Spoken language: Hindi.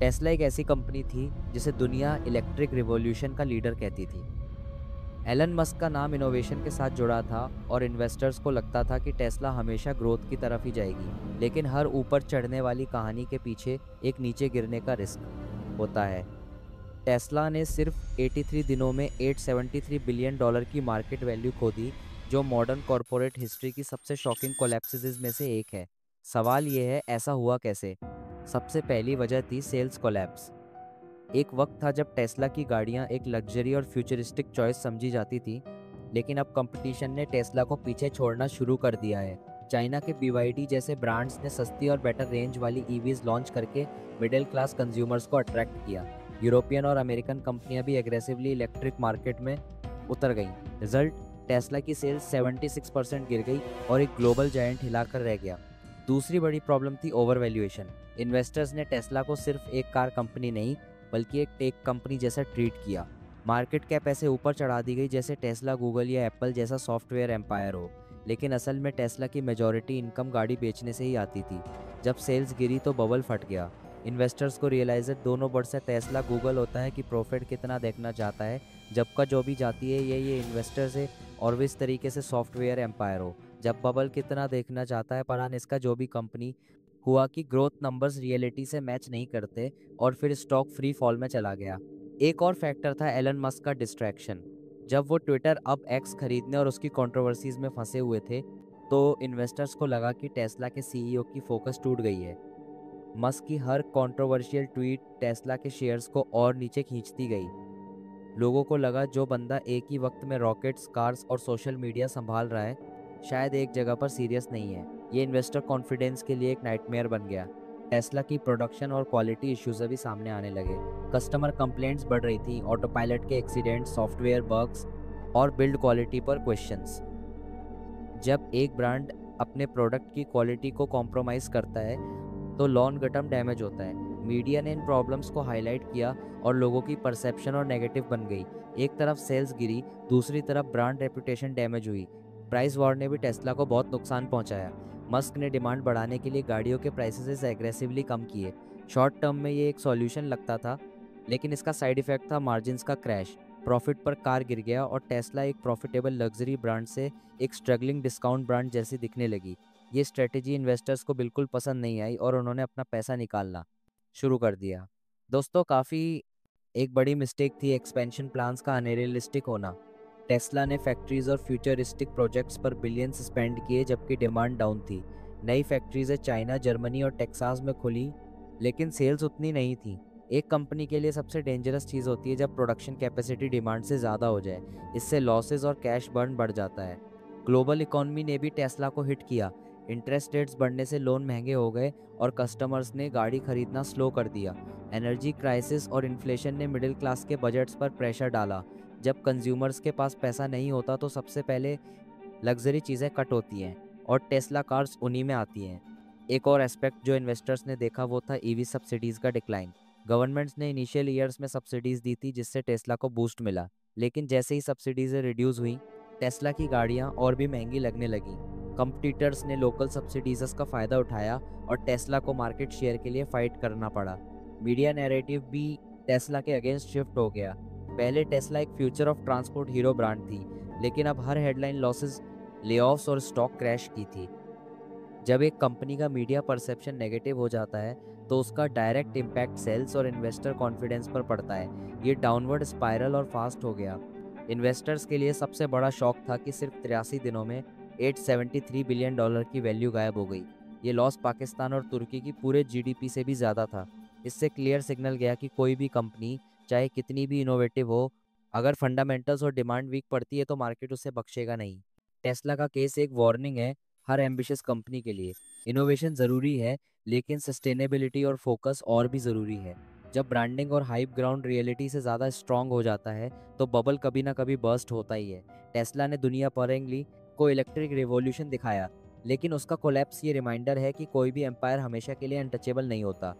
टेस्ला एक ऐसी कंपनी थी जिसे दुनिया इलेक्ट्रिक रिवॉल्यूशन का लीडर कहती थी। एलन मस्क का नाम इनोवेशन के साथ जुड़ा था और इन्वेस्टर्स को लगता था कि टेस्ला हमेशा ग्रोथ की तरफ ही जाएगी, लेकिन हर ऊपर चढ़ने वाली कहानी के पीछे एक नीचे गिरने का रिस्क होता है। टेस्ला ने सिर्फ 83 दिनों में $873 बिलियन की मार्केट वैल्यू खो दी, जो मॉडर्न कॉरपोरेट हिस्ट्री की सबसे शॉकिंग कोलैप्सिस में से एक है। सवाल ये है, ऐसा हुआ कैसे? सबसे पहली वजह थी सेल्स कोलैप्स। एक वक्त था जब टेस्ला की गाड़ियां एक लग्जरी और फ्यूचरिस्टिक चॉइस समझी जाती थी, लेकिन अब कंपटीशन ने टेस्ला को पीछे छोड़ना शुरू कर दिया है। चाइना के BYD जैसे ब्रांड्स ने सस्ती और बेटर रेंज वाली ईवीज लॉन्च करके मिडिल क्लास कंज्यूमर्स को अट्रैक्ट किया। यूरोपियन और अमेरिकन कंपनियां भी एग्रेसिवली इलेक्ट्रिक मार्केट में उतर गईं। रिजल्ट, टेस्ला की सेल्स 76% गिर गई और एक ग्लोबल जायंट हिलाकर रह गया। दूसरी बड़ी प्रॉब्लम थी ओवर वैल्यूएशन। इन्वेस्टर्स ने टेस्ला को सिर्फ एक कार कंपनी नहीं, बल्कि एक टेक कंपनी जैसा ट्रीट किया। मार्केट कैप ऐसे ऊपर चढ़ा दी गई जैसे टेस्ला गूगल या एप्पल जैसा सॉफ्टवेयर एम्पायर हो, लेकिन असल में टेस्ला की मेजॉरिटी इनकम गाड़ी बेचने से ही आती थी। जब सेल्स गिरी तो बबल फट गया। इन्वेस्टर्स को रियलाइज दोनों वर्ड से टेस्ला गूगल होता है कि प्रॉफिट कितना देखना चाहता है, जब का जो भी जाती है ये इन्वेस्टर्स है, और वो इस तरीके से सॉफ्टवेयर एम्पायर हो। जब बबल कितना देखना चाहता है, परान इसका जो भी कंपनी हुआ कि ग्रोथ नंबर्स रियलिटी से मैच नहीं करते और फिर स्टॉक फ्री फॉल में चला गया। एक और फैक्टर था एलन मस्क का डिस्ट्रैक्शन। जब वो ट्विटर अब एक्स खरीदने और उसकी कंट्रोवर्सीज में फंसे हुए थे, तो इन्वेस्टर्स को लगा कि टेस्ला के CEO की फोकस टूट गई है। मस्क की हर कंट्रोवर्शियल ट्वीट टेस्ला के शेयर्स को और नीचे खींचती गई। लोगों को लगा जो बंदा एक ही वक्त में रॉकेट्स, कार्स और सोशल मीडिया संभाल रहा है, शायद एक जगह पर सीरियस नहीं है। ये इन्वेस्टर कॉन्फिडेंस के लिए एक नाइटमेयर बन गया। टेस्ला की प्रोडक्शन और क्वालिटी इश्यूज भी सामने आने लगे। कस्टमर कंप्लेंट्स बढ़ रही थी, ऑटो पायलट के एक्सीडेंट्स, सॉफ्टवेयर बग्स और बिल्ड क्वालिटी पर क्वेश्चंस। जब एक ब्रांड अपने प्रोडक्ट की क्वालिटी को कॉम्प्रोमाइज़ करता है, तो लॉन्ग टर्म डैमेज होता है। मीडिया ने इन प्रॉब्लम्स को हाईलाइट किया और लोगों की परसेप्शन और नेगेटिव बन गई। एक तरफ सेल्स गिरी, दूसरी तरफ ब्रांड रेपुटेशन डैमेज हुई। प्राइस वॉर ने भी टेस्ला को बहुत नुकसान पहुंचाया। मस्क ने डिमांड बढ़ाने के लिए गाड़ियों के प्राइसेस एग्रेसिवली कम किए। शॉर्ट टर्म में ये एक सॉल्यूशन लगता था, लेकिन इसका साइड इफेक्ट था मार्जिन्स का क्रैश। प्रॉफिट पर कार गिर गया और टेस्ला एक प्रॉफिटेबल लग्जरी ब्रांड से एक स्ट्रगलिंग डिस्काउंट ब्रांड जैसी दिखने लगी। ये स्ट्रेटेजी इन्वेस्टर्स को बिल्कुल पसंद नहीं आई और उन्होंने अपना पैसा निकालना शुरू कर दिया। दोस्तों, काफ़ी एक बड़ी मिस्टेक थी एक्सपेंशन प्लान्स का अनरियलिस्टिक होना। टेस्ला ने फैक्ट्रीज और फ्यूचरिस्टिक प्रोजेक्ट्स पर बिलियंस स्पेंड किए जबकि डिमांड डाउन थी। नई फैक्ट्रीज चाइना, जर्मनी और टेक्सास में खुली, लेकिन सेल्स उतनी नहीं थी। एक कंपनी के लिए सबसे डेंजरस चीज़ होती है जब प्रोडक्शन कैपेसिटी डिमांड से ज़्यादा हो जाए। इससे लॉसेज और कैश बर्न बढ़ जाता है। ग्लोबल इकोनॉमी ने भी टेस्ला को हिट किया। इंटरेस्ट रेट्स बढ़ने से लोन महंगे हो गए और कस्टमर्स ने गाड़ी खरीदना स्लो कर दिया। एनर्जी क्राइसिस और इन्फ्लेशन ने मिडिल क्लास के बजट्स पर प्रेशर डाला। जब कंज्यूमर्स के पास पैसा नहीं होता तो सबसे पहले लग्जरी चीज़ें कट होती हैं, और टेस्ला कार्स उन्हीं में आती हैं। एक और एस्पेक्ट जो इन्वेस्टर्स ने देखा वो था ईवी सब्सिडीज़ का डिक्लाइन। गवर्नमेंट्स ने इनिशियल ईयर्स में सब्सिडीज़ दी थी जिससे टेस्ला को बूस्ट मिला, लेकिन जैसे ही सब्सिडीज़ रिड्यूस हुई, टेस्ला की गाड़ियाँ और भी महंगी लगने लगी। कंपटीटर्स ने लोकल सब्सिडीज़ का फ़ायदा उठाया और टेस्ला को मार्केट शेयर के लिए फाइट करना पड़ा। मीडिया नैरेटिव भी टेस्ला के अगेंस्ट शिफ्ट हो गया। पहले टेस्ला एक future of transport hero brand थी, लेकिन अब हर हेडलाइन लॉसेस, लेऑफ्स और स्टॉक क्रैश की थी। जब एक कंपनी का मीडिया परसेप्शन नेगेटिव हो जाता है, तो उसका डायरेक्ट इम्पैक्ट सेल्स और इन्वेस्टर कॉन्फिडेंस पर पड़ता है। ये डाउनवर्ड स्पाइरल और फास्ट हो गया। इन्वेस्टर्स के लिए सबसे बड़ा शॉक था कि सिर्फ 83 दिनों में $873 बिलियन की वैल्यू गायब हो गई। ये लॉस पाकिस्तान और तुर्की की पूरे GDP से भी ज़्यादा था। इससे क्लियर सिग्नल गया कि कोई भी कंपनी, चाहे कितनी भी इनोवेटिव हो, अगर फंडामेंटल्स और डिमांड वीक पड़ती है तो मार्केट उसे बख्शेगा नहीं। टेस्ला का केस एक वार्निंग है हर एम्बिशियस कंपनी के लिए। इनोवेशन ज़रूरी है, लेकिन सस्टेनेबिलिटी और फोकस और भी ज़रूरी है। जब ब्रांडिंग और हाइप ग्राउंड रियलिटी से ज़्यादा स्ट्रांग हो जाता है, तो बबल कभी ना कभी बर्स्ट होता ही है। टेस्ला ने दुनिया परेंगली को इलेक्ट्रिक रिवॉल्यूशन दिखाया, लेकिन उसका कोलैप्स ये रिमाइंडर है कि कोई भी एम्पायर हमेशा के लिए अनटचेबल नहीं होता।